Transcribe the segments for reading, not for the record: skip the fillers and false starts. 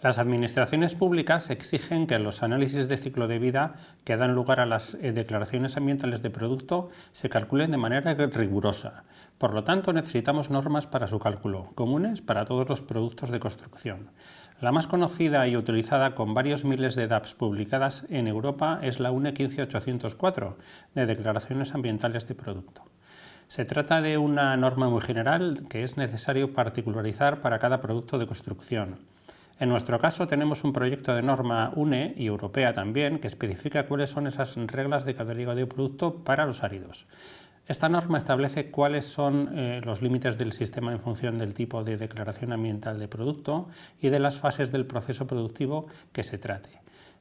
Las administraciones públicas exigen que los análisis de ciclo de vida que dan lugar a las declaraciones ambientales de producto se calculen de manera rigurosa. Por lo tanto, necesitamos normas para su cálculo, comunes para todos los productos de construcción. La más conocida y utilizada con varios miles de DAPs publicadas en Europa es la UNE 15804 de declaraciones ambientales de producto. Se trata de una norma muy general que es necesario particularizar para cada producto de construcción. En nuestro caso tenemos un proyecto de norma UNE y europea también que especifica cuáles son esas reglas de categoría de producto para los áridos. Esta norma establece cuáles son los límites del sistema en función del tipo de declaración ambiental de producto y de las fases del proceso productivo que se trate.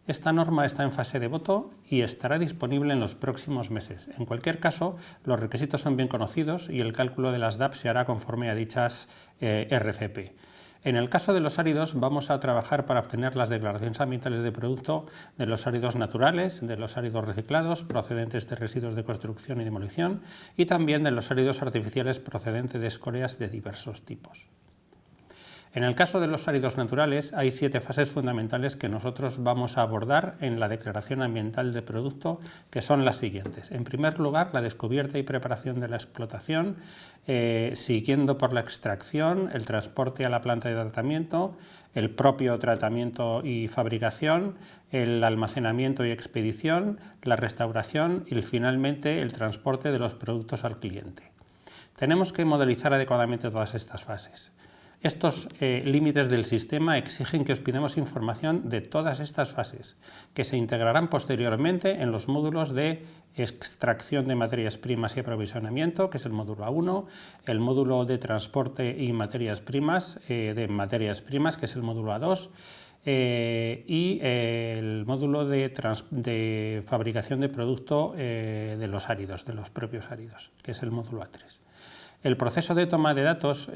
Esta norma está en fase de voto y estará disponible en los próximos meses. En cualquier caso, los requisitos son bien conocidos y el cálculo de las DAP se hará conforme a dichas RCP. En el caso de los áridos, vamos a trabajar para obtener las declaraciones ambientales de producto de los áridos naturales, de los áridos reciclados procedentes de residuos de construcción y demolición y también de los áridos artificiales procedentes de escorias de diversos tipos. En el caso de los áridos naturales hay 7 fases fundamentales que nosotros vamos a abordar en la declaración ambiental de producto, que son las siguientes. En primer lugar, la descubierta y preparación de la explotación, siguiendo por la extracción, el transporte a la planta de tratamiento, el propio tratamiento y fabricación, el almacenamiento y expedición, la restauración y finalmente el transporte de los productos al cliente. Tenemos que modelizar adecuadamente todas estas fases. Estos límites del sistema exigen que os pidamos información de todas estas fases, que se integrarán posteriormente en los módulos de extracción de materias primas y aprovisionamiento, que es el módulo A1, el módulo de transporte y materias primas, que es el módulo A2, y el módulo de fabricación de producto de los áridos, de los propios áridos, que es el módulo A3. El proceso de toma de datos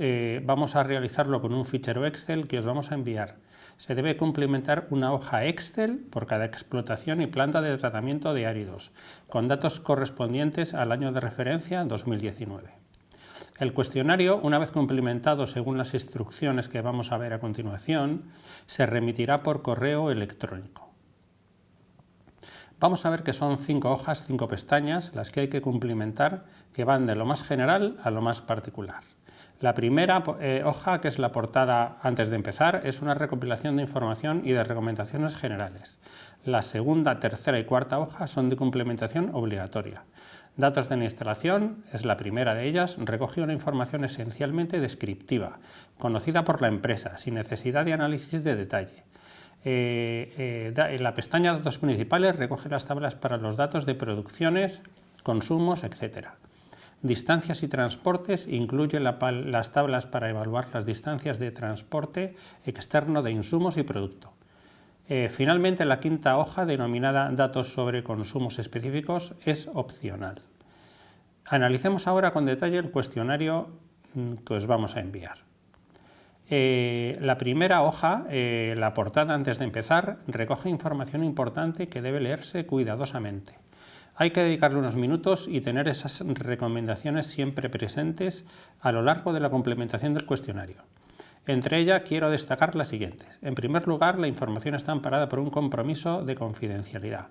vamos a realizarlo con un fichero Excel que os vamos a enviar. Se debe cumplimentar una hoja Excel por cada explotación y planta de tratamiento de áridos, con datos correspondientes al año de referencia 2019. El cuestionario, una vez cumplimentado según las instrucciones que vamos a ver a continuación, se remitirá por correo electrónico. Vamos a ver que son 5 hojas, 5 pestañas, las que hay que cumplimentar, que van de lo más general a lo más particular. La primera hoja, que es la portada antes de empezar, es una recopilación de información y de recomendaciones generales. La segunda, tercera y cuarta hoja son de complementación obligatoria. Datos de la instalación es la primera de ellas, recoge una información esencialmente descriptiva, conocida por la empresa, sin necesidad de análisis de detalle. En la pestaña Datos principales recoge las tablas para los datos de producciones, consumos, etc. Distancias y transportes incluye las tablas para evaluar las distancias de transporte externo de insumos y producto. Finalmente, la quinta hoja, denominada Datos sobre consumos específicos, es opcional. Analicemos ahora con detalle el cuestionario que os vamos a enviar. La primera hoja, la portada antes de empezar, recoge información importante que debe leerse cuidadosamente. Hay que dedicarle unos minutos y tener esas recomendaciones siempre presentes a lo largo de la complementación del cuestionario. Entre ellas quiero destacar las siguientes. En primer lugar, la información está amparada por un compromiso de confidencialidad.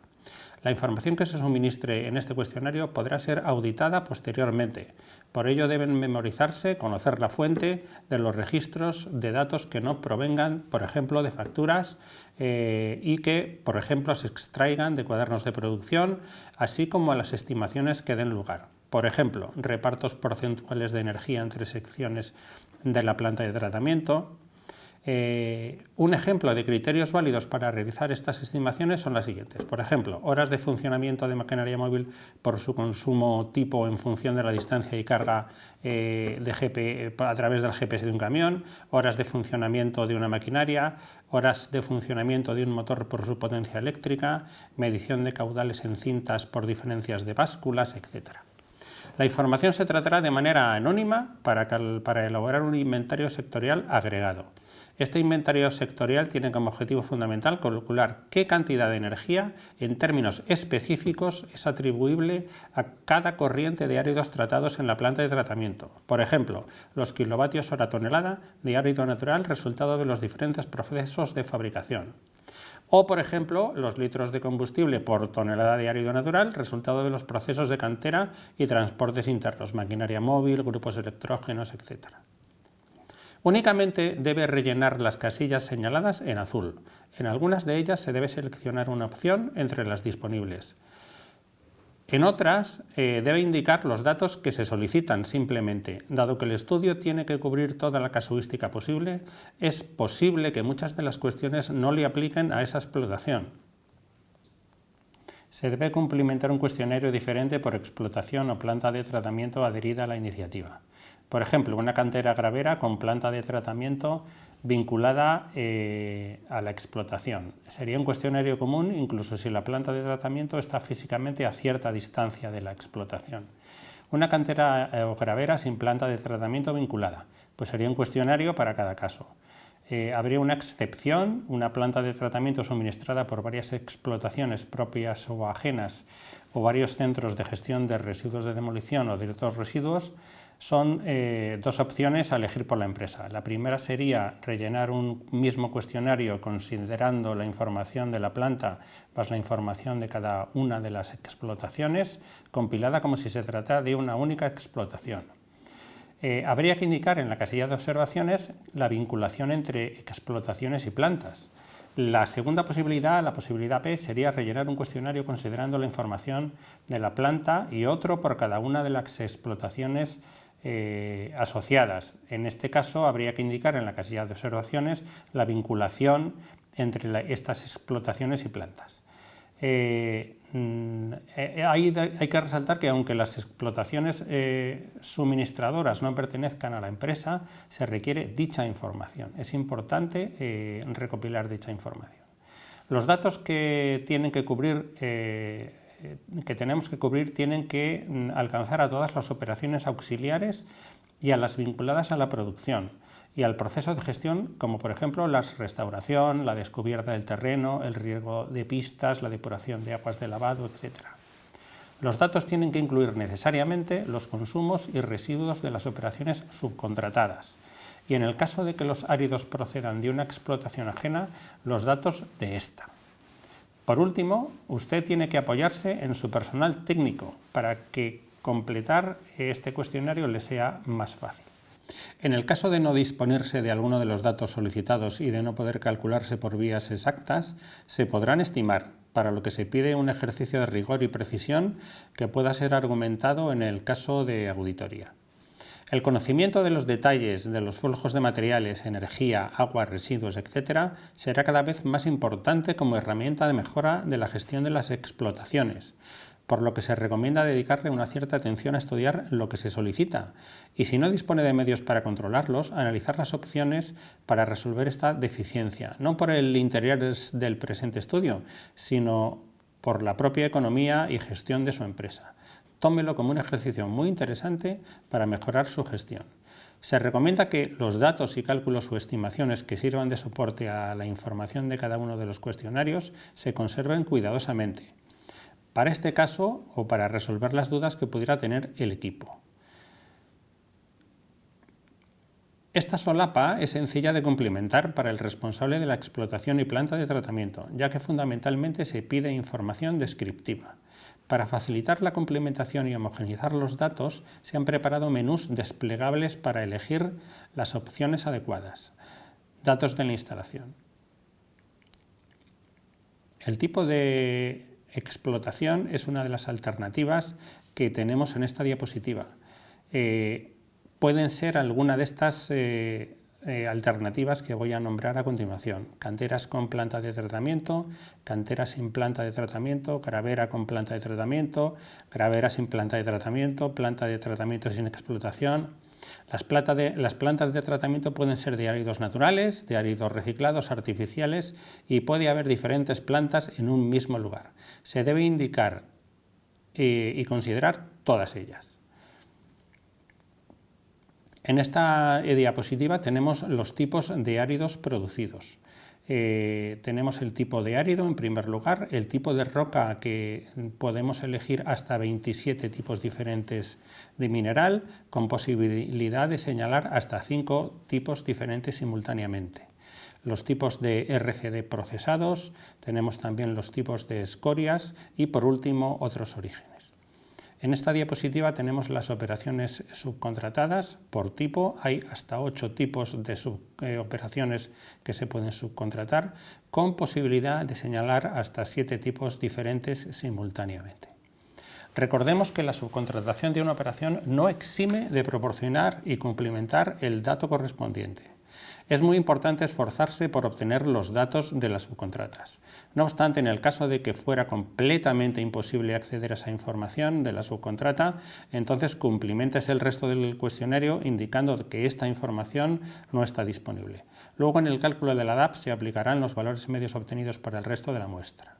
La información que se suministre en este cuestionario podrá ser auditada posteriormente. Por ello deben memorizarse, conocer la fuente de los registros de datos que no provengan, por ejemplo, de facturas y que, por ejemplo, se extraigan de cuadernos de producción, así como a las estimaciones que den lugar. Por ejemplo, repartos porcentuales de energía entre secciones de la planta de tratamiento. Un ejemplo de criterios válidos para realizar estas estimaciones son las siguientes. Por ejemplo, horas de funcionamiento de maquinaria móvil por su consumo tipo en función de la distancia y carga a través del GPS de un camión, horas de funcionamiento de una maquinaria, horas de funcionamiento de un motor por su potencia eléctrica, medición de caudales en cintas por diferencias de básculas, etc. La información se tratará de manera anónima para elaborar un inventario sectorial agregado. Este inventario sectorial tiene como objetivo fundamental calcular qué cantidad de energía en términos específicos es atribuible a cada corriente de áridos tratados en la planta de tratamiento. Por ejemplo, los kilovatios hora tonelada de árido natural resultado de los diferentes procesos de fabricación. O, por ejemplo, los litros de combustible por tonelada de árido natural, resultado de los procesos de cantera y transportes internos, maquinaria móvil, grupos electrógenos, etc. Únicamente debe rellenar las casillas señaladas en azul. En algunas de ellas se debe seleccionar una opción entre las disponibles. En otras debe indicar los datos que se solicitan simplemente. Dado que el estudio tiene que cubrir toda la casuística posible, es posible que muchas de las cuestiones no le apliquen a esa explotación. Se debe cumplimentar un cuestionario diferente por explotación o planta de tratamiento adherida a la iniciativa. Por ejemplo, una cantera gravera con planta de tratamiento vinculada a la explotación. Sería un cuestionario común incluso si la planta de tratamiento está físicamente a cierta distancia de la explotación. Una cantera gravera sin planta de tratamiento vinculada, pues sería un cuestionario para cada caso. Habría una excepción, una planta de tratamiento suministrada por varias explotaciones propias o ajenas o varios centros de gestión de residuos de demolición o de otros residuos. Son dos opciones a elegir por la empresa. La primera sería rellenar un mismo cuestionario considerando la información de la planta más la información de cada una de las explotaciones, compilada como si se tratara de una única explotación. Habría que indicar en la casilla de observaciones la vinculación entre explotaciones y plantas. La segunda posibilidad, la posibilidad P, sería rellenar un cuestionario considerando la información de la planta y otro por cada una de las explotaciones asociadas. En este caso habría que indicar en la casilla de observaciones la vinculación entre estas explotaciones y plantas. Hay que resaltar que aunque las explotaciones suministradoras no pertenezcan a la empresa, se requiere dicha información. Es importante recopilar dicha información. Los datos que tienen que cubrir tenemos que cubrir tienen que alcanzar a todas las operaciones auxiliares y a las vinculadas a la producción y al proceso de gestión, como por ejemplo la restauración, la descubierta del terreno, el riego de pistas, la depuración de aguas de lavado, etc. Los datos tienen que incluir necesariamente los consumos y residuos de las operaciones subcontratadas y en el caso de que los áridos procedan de una explotación ajena, los datos de esta. Por último, usted tiene que apoyarse en su personal técnico para que completar este cuestionario le sea más fácil. En el caso de no disponerse de alguno de los datos solicitados y de no poder calcularse por vías exactas, se podrán estimar, para lo que se pide un ejercicio de rigor y precisión que pueda ser argumentado en el caso de auditoría. El conocimiento de los detalles de los flujos de materiales, energía, agua, residuos, etc. será cada vez más importante como herramienta de mejora de la gestión de las explotaciones, por lo que se recomienda dedicarle una cierta atención a estudiar lo que se solicita y, si no dispone de medios para controlarlos, analizar las opciones para resolver esta deficiencia, no por el interés del presente estudio, sino por la propia economía y gestión de su empresa. Tómelo como un ejercicio muy interesante para mejorar su gestión. Se recomienda que los datos y cálculos o estimaciones que sirvan de soporte a la información de cada uno de los cuestionarios se conserven cuidadosamente, para este caso o para resolver las dudas que pudiera tener el equipo. Esta solapa es sencilla de complementar para el responsable de la explotación y planta de tratamiento, ya que fundamentalmente se pide información descriptiva. Para facilitar la complementación y homogeneizar los datos, se han preparado menús desplegables para elegir las opciones adecuadas. Datos de la instalación. El tipo de explotación es una de las alternativas que tenemos en esta diapositiva. Pueden ser alguna de estas alternativas que voy a nombrar a continuación: canteras con planta de tratamiento, canteras sin planta de tratamiento, gravera con planta de tratamiento, gravera sin planta de tratamiento sin explotación. Las plantas de tratamiento pueden ser de áridos naturales, de áridos reciclados, artificiales, y puede haber diferentes plantas en un mismo lugar. Se debe indicar y considerar todas ellas. En esta diapositiva tenemos los tipos de áridos producidos. Tenemos el tipo de árido en primer lugar, el tipo de roca, que podemos elegir hasta 27 tipos diferentes de mineral, con posibilidad de señalar hasta 5 tipos diferentes simultáneamente. Los tipos de RCD procesados, tenemos también los tipos de escorias y por último otros orígenes. En esta diapositiva tenemos las operaciones subcontratadas por tipo. Hay hasta 8 tipos de operaciones que se pueden subcontratar, con posibilidad de señalar hasta 7 tipos diferentes simultáneamente. Recordemos que la subcontratación de una operación no exime de proporcionar y cumplimentar el dato correspondiente. Es muy importante esforzarse por obtener los datos de las subcontratas. No obstante, en el caso de que fuera completamente imposible acceder a esa información de la subcontrata, entonces cumplimentes el resto del cuestionario indicando que esta información no está disponible. Luego, en el cálculo de la DAP se aplicarán los valores medios obtenidos por el resto de la muestra.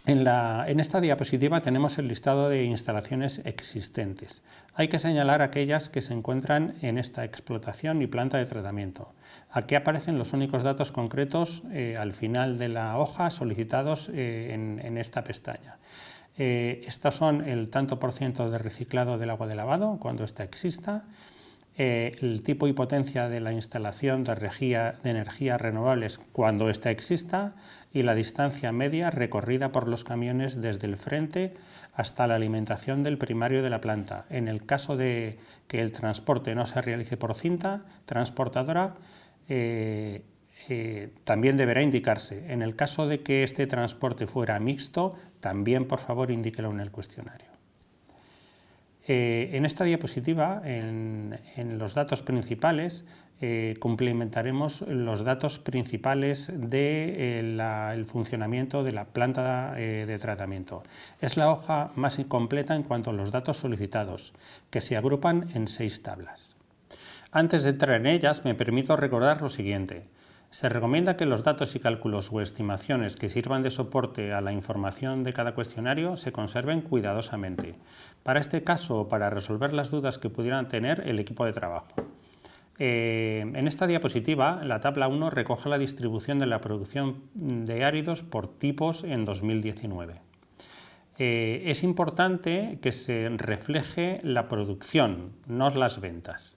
En esta diapositiva tenemos el listado de instalaciones existentes. Hay que señalar aquellas que se encuentran en esta explotación y planta de tratamiento. Aquí aparecen los únicos datos concretos al final de la hoja solicitados en esta pestaña. Estos son el tanto por ciento de reciclado del agua de lavado cuando ésta exista, el tipo y potencia de la instalación de energías renovables cuando ésta exista y la distancia media recorrida por los camiones desde el frente hasta la alimentación del primario de la planta. En el caso de que el transporte no se realice por cinta transportadora, también deberá indicarse. En el caso de que este transporte fuera mixto, también por favor indíquelo en el cuestionario. En esta diapositiva, en los datos principales, complementaremos los datos principales del funcionamiento de la planta de tratamiento. Es la hoja más completa en cuanto a los datos solicitados, que se agrupan en 6 tablas. Antes de entrar en ellas, me permito recordar lo siguiente. Se recomienda que los datos y cálculos o estimaciones que sirvan de soporte a la información de cada cuestionario se conserven cuidadosamente. Para este caso o para resolver las dudas que pudieran tener el equipo de trabajo. En esta diapositiva, la tabla 1 recoge la distribución de la producción de áridos por tipos en 2019. Es importante que se refleje la producción, no las ventas.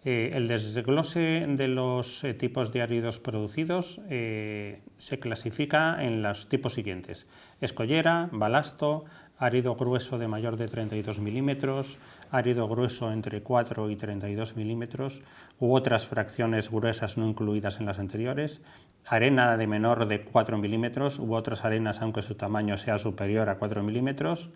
El desglose de los tipos de áridos producidos se clasifica en los tipos siguientes: escollera, balasto, árido grueso de mayor de 32 milímetros, árido grueso entre 4 y 32 milímetros u otras fracciones gruesas no incluidas en las anteriores, arena de menor de 4 milímetros u otras arenas aunque su tamaño sea superior a 4 milímetros,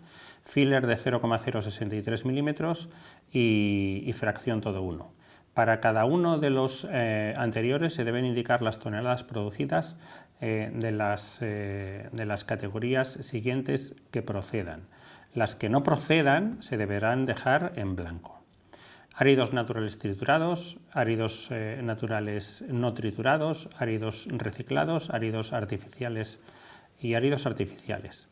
filler de 0,063 milímetros y fracción todo uno. Para cada uno de los anteriores se deben indicar las toneladas producidas de las categorías siguientes que procedan. Las que no procedan se deberán dejar en blanco. Áridos naturales triturados, áridos naturales no triturados, áridos reciclados, áridos artificiales y áridos artificiales.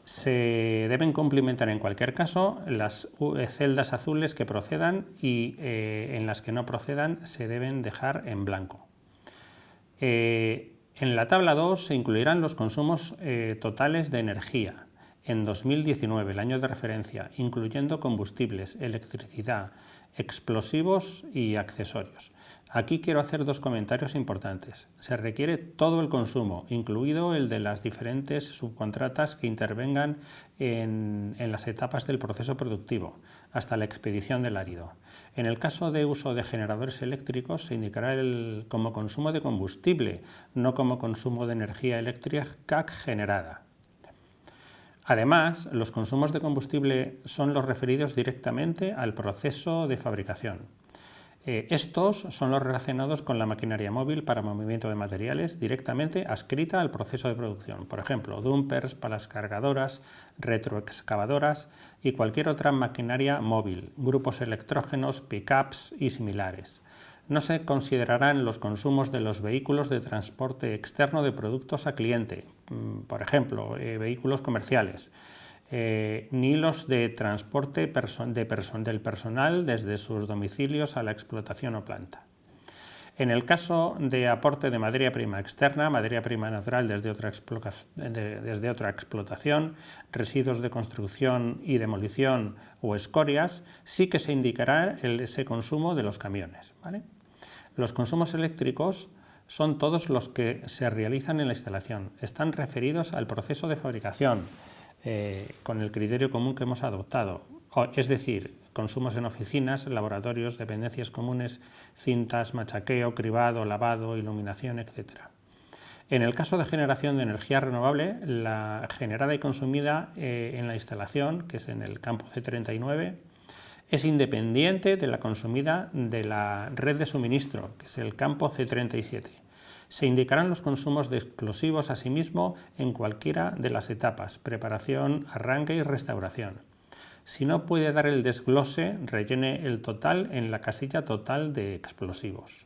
Se deben complementar en cualquier caso las celdas azules que procedan y en las que no procedan se deben dejar en blanco. En la tabla 2 se incluirán los consumos totales de energía en 2019, el año de referencia, incluyendo combustibles, electricidad, explosivos y accesorios. Aquí quiero hacer 2 comentarios importantes. Se requiere todo el consumo, incluido el de las diferentes subcontratas que intervengan en las etapas del proceso productivo, hasta la expedición del árido. En el caso de uso de generadores eléctricos se indicará como consumo de combustible, no como consumo de energía eléctrica generada. Además, los consumos de combustible son los referidos directamente al proceso de fabricación. Estos son los relacionados con la maquinaria móvil para movimiento de materiales directamente adscrita al proceso de producción, por ejemplo, dumpers, palas cargadoras, retroexcavadoras y cualquier otra maquinaria móvil, grupos electrógenos, pickups y similares. No se considerarán los consumos de los vehículos de transporte externo de productos a cliente, por ejemplo, vehículos comerciales, ni los de transporte del personal desde sus domicilios a la explotación o planta. En el caso de aporte de materia prima externa, materia prima natural desde otra explotación, residuos de construcción y demolición o escorias, sí que se indicará ese consumo de los camiones, ¿vale? Los consumos eléctricos son todos los que se realizan en la instalación. Están referidos al proceso de fabricación, con el criterio común que hemos adoptado, es decir, consumos en oficinas, laboratorios, dependencias comunes, cintas, machaqueo, cribado, lavado, iluminación, etc. En el caso de generación de energía renovable, la generada y consumida en la instalación, que es en el campo C39, es independiente de la consumida de la red de suministro, que es el campo C37. Se indicarán los consumos de explosivos asimismo en cualquiera de las etapas: preparación, arranque y restauración. Si no puede dar el desglose, rellene el total en la casilla total de explosivos.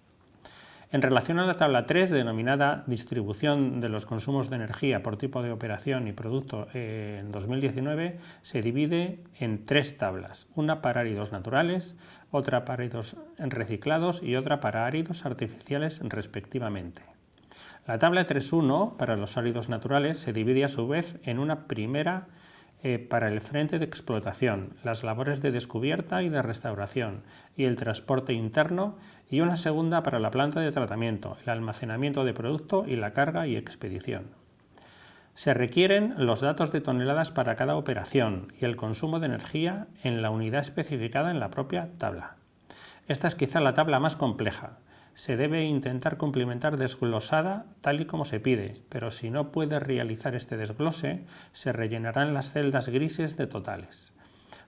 En relación a la tabla 3, denominada distribución de los consumos de energía por tipo de operación y producto en 2019, se divide en 3 tablas, una para áridos naturales, otra para áridos reciclados y otra para áridos artificiales respectivamente. La tabla 3.1 para los áridos naturales se divide a su vez en una primera para el frente de explotación, las labores de descubierta y de restauración y el transporte interno, y una segunda para la planta de tratamiento, el almacenamiento de producto y la carga y expedición. Se requieren los datos de toneladas para cada operación y el consumo de energía en la unidad especificada en la propia tabla. Esta es quizá la tabla más compleja. Se debe intentar cumplimentar desglosada tal y como se pide, pero si no puede realizar este desglose, se rellenarán las celdas grises de totales.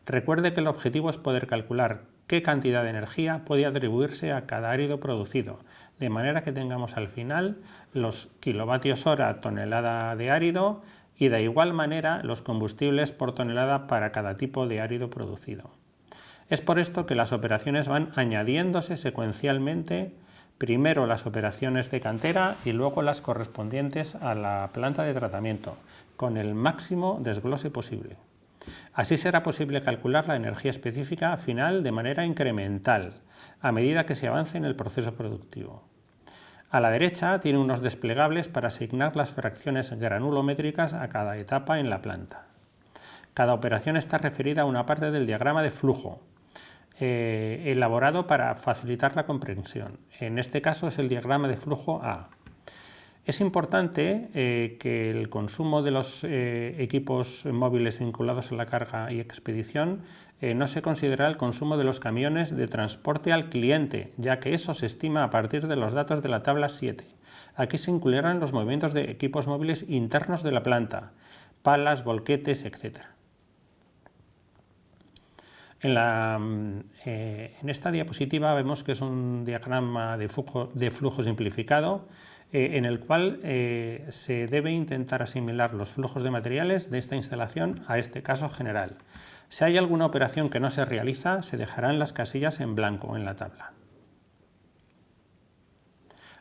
Recuerde que el objetivo es poder calcular qué cantidad de energía puede atribuirse a cada árido producido, de manera que tengamos al final los kilovatios hora tonelada de árido y de igual manera los combustibles por tonelada para cada tipo de árido producido. Es por esto que las operaciones van añadiéndose secuencialmente, primero las operaciones de cantera y luego las correspondientes a la planta de tratamiento, con el máximo desglose posible. Así será posible calcular la energía específica final de manera incremental, a medida que se avance en el proceso productivo. A la derecha tiene unos desplegables para asignar las fracciones granulométricas a cada etapa en la planta. Cada operación está referida a una parte del diagrama de flujo, elaborado para facilitar la comprensión. En este caso es el diagrama de flujo A. Es importante que el consumo de los equipos móviles vinculados a la carga y expedición no se considera el consumo de los camiones de transporte al cliente, ya que eso se estima a partir de los datos de la tabla 7. Aquí se incluirán los movimientos de equipos móviles internos de la planta, palas, volquetes, etc. En esta diapositiva vemos que es un diagrama de flujo simplificado en el cual se debe intentar asimilar los flujos de materiales de esta instalación a este caso general. Si hay alguna operación que no se realiza, se dejarán las casillas en blanco en la tabla.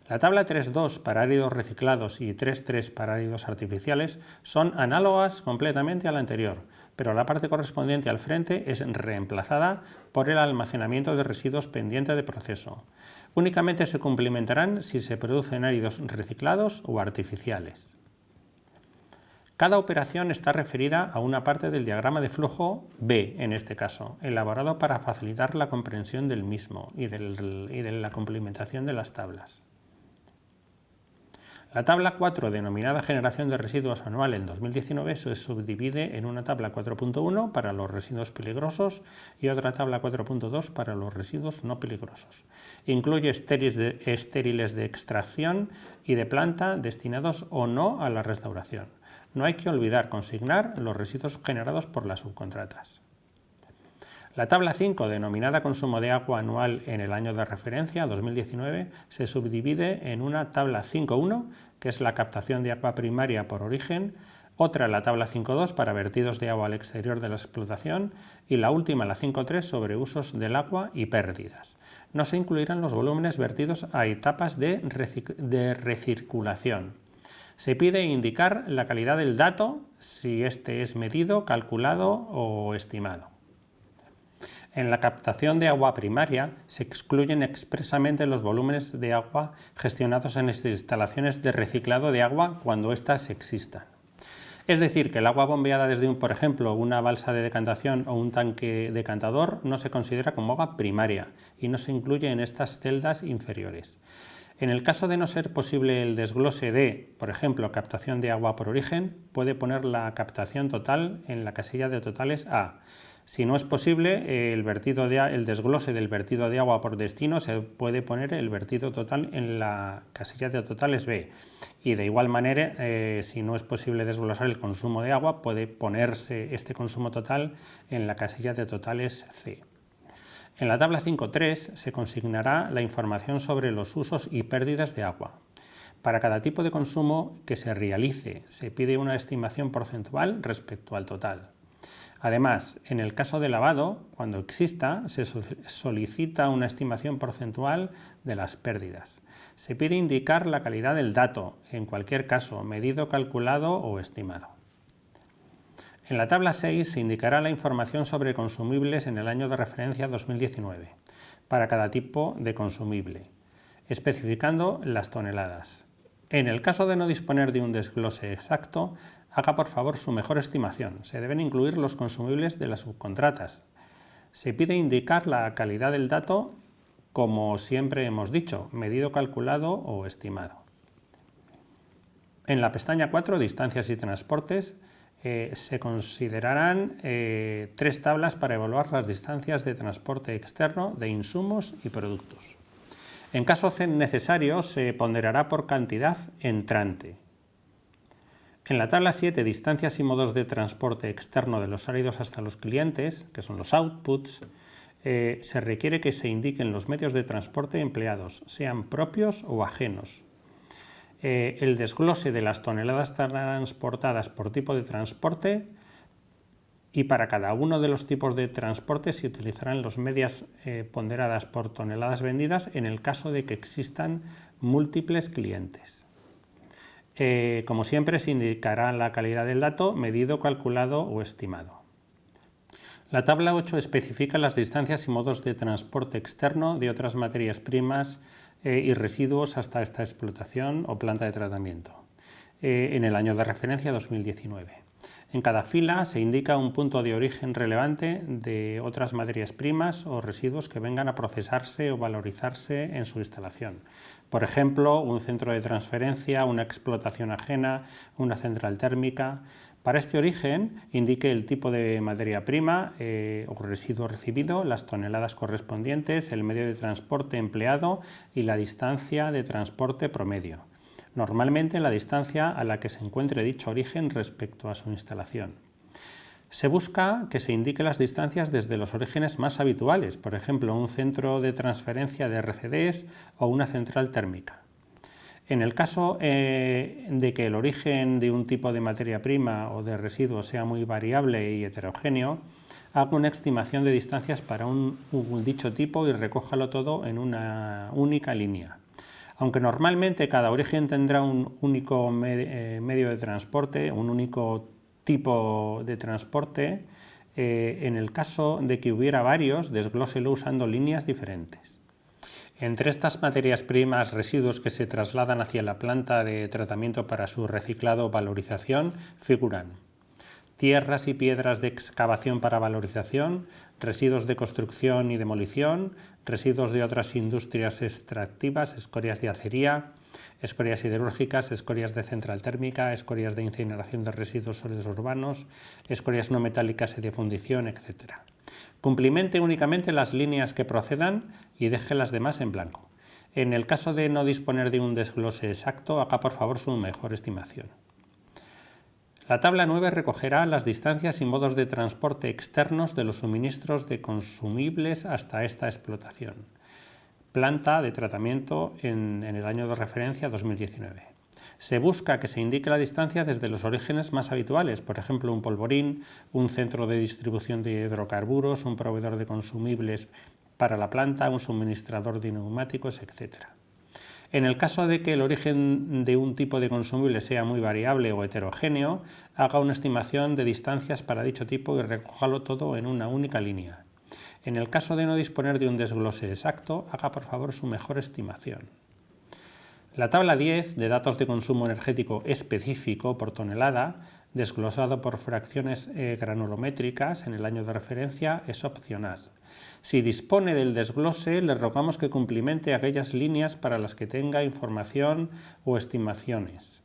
La tabla 3.2 para áridos reciclados y 3.3 para áridos artificiales son análogas completamente a la anterior, pero la parte correspondiente al frente es reemplazada por el almacenamiento de residuos pendiente de proceso. Únicamente se complementarán si se producen áridos reciclados o artificiales. Cada operación está referida a una parte del diagrama de flujo B, en este caso, elaborado para facilitar la comprensión del mismo y de la complementación de las tablas. La tabla 4, denominada generación de residuos anual en 2019, se subdivide en una tabla 4.1 para los residuos peligrosos y otra tabla 4.2 para los residuos no peligrosos. Incluye estériles de extracción y de planta destinados o no a la restauración. No hay que olvidar consignar los residuos generados por las subcontratas. La tabla 5, denominada consumo de agua anual en el año de referencia, 2019, se subdivide en una tabla 5.1, que es la captación de agua primaria por origen, otra la tabla 5.2 para vertidos de agua al exterior de la explotación y la última la 5.3 sobre usos del agua y pérdidas. No se incluirán los volúmenes vertidos a etapas de recirculación. Se pide indicar la calidad del dato, si este es medido, calculado o estimado. En la captación de agua primaria se excluyen expresamente los volúmenes de agua gestionados en estas instalaciones de reciclado de agua cuando éstas existan. Es decir, que el agua bombeada desde, por ejemplo, una balsa de decantación o un tanque decantador no se considera como agua primaria y no se incluye en estas celdas inferiores. En el caso de no ser posible el desglose de, por ejemplo, captación de agua por origen, puede poner la captación total en la casilla de totales A. Si no es posible el desglose del vertido de agua por destino, se puede poner el vertido total en la casilla de totales B. Y de igual manera, si no es posible desglosar el consumo de agua, puede ponerse este consumo total en la casilla de totales C. En la tabla 5.3 se consignará la información sobre los usos y pérdidas de agua. Para cada tipo de consumo que se realice, se pide una estimación porcentual respecto al total. Además, en el caso de lavado, cuando exista, se solicita una estimación porcentual de las pérdidas. Se pide indicar la calidad del dato, en cualquier caso, medido, calculado o estimado. En la tabla 6 se indicará la información sobre consumibles en el año de referencia 2019, para cada tipo de consumible, especificando las toneladas. En el caso de no disponer de un desglose exacto, haga por favor su mejor estimación. Se deben incluir los consumibles de las subcontratas. Se pide indicar la calidad del dato, como siempre hemos dicho, medido, calculado o estimado. En la pestaña 4, distancias y transportes, se considerarán 3 tablas para evaluar las distancias de transporte externo de insumos y productos. En caso necesario, se ponderará por cantidad entrante. En la tabla 7, distancias y modos de transporte externo de los áridos hasta los clientes, que son los outputs, se requiere que se indiquen los medios de transporte empleados, sean propios o ajenos. El desglose de las toneladas transportadas por tipo de transporte, y para cada uno de los tipos de transporte se utilizarán las medias ponderadas por toneladas vendidas en el caso de que existan múltiples clientes. Como siempre, se indicará la calidad del dato, medido, calculado o estimado. La tabla 8 especifica las distancias y modos de transporte externo de otras materias primas y residuos hasta esta explotación o planta de tratamiento en el año de referencia 2019. En cada fila se indica un punto de origen relevante de otras materias primas o residuos que vengan a procesarse o valorizarse en su instalación. Por ejemplo, un centro de transferencia, una explotación ajena, una central térmica. Para este origen, indique el tipo de materia prima o residuo recibido, las toneladas correspondientes, el medio de transporte empleado y la distancia de transporte promedio. Normalmente la distancia a la que se encuentre dicho origen respecto a su instalación. Se busca que se indiquen las distancias desde los orígenes más habituales, por ejemplo, un centro de transferencia de RCDs o una central térmica. En el caso de que el origen de un tipo de materia prima o de residuo sea muy variable y heterogéneo, haga una estimación de distancias para un dicho tipo y recójalo todo en una única línea. Aunque normalmente cada origen tendrá un único medio de transporte, un único tipo de transporte, en el caso de que hubiera varios, desglóselo usando líneas diferentes. Entre estas materias primas, residuos que se trasladan hacia la planta de tratamiento para su reciclado o valorización, figuran tierras y piedras de excavación para valorización, residuos de construcción y demolición, residuos de otras industrias extractivas, escorias de acería, escorias siderúrgicas, escorias de central térmica, escorias de incineración de residuos sólidos urbanos, escorias no metálicas y de fundición, etc. Cumplimente únicamente las líneas que procedan y deje las demás en blanco. En el caso de no disponer de un desglose exacto, haga por favor su mejor estimación. La tabla 9 recogerá las distancias y modos de transporte externos de los suministros de consumibles hasta esta explotación. Planta de tratamiento en el año de referencia 2019. Se busca que se indique la distancia desde los orígenes más habituales, por ejemplo, un polvorín, un centro de distribución de hidrocarburos, un proveedor de consumibles para la planta, un suministrador de neumáticos, etc. En el caso de que el origen de un tipo de consumible sea muy variable o heterogéneo, haga una estimación de distancias para dicho tipo y recójalo todo en una única línea. En el caso de no disponer de un desglose exacto, haga por favor su mejor estimación. La tabla 10 de datos de consumo energético específico por tonelada, desglosado por fracciones granulométricas en el año de referencia, es opcional. Si dispone del desglose, le rogamos que cumplimente aquellas líneas para las que tenga información o estimaciones.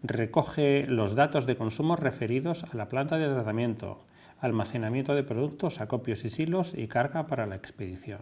Recoge los datos de consumo referidos a la planta de tratamiento, almacenamiento de productos, acopios y silos y carga para la expedición.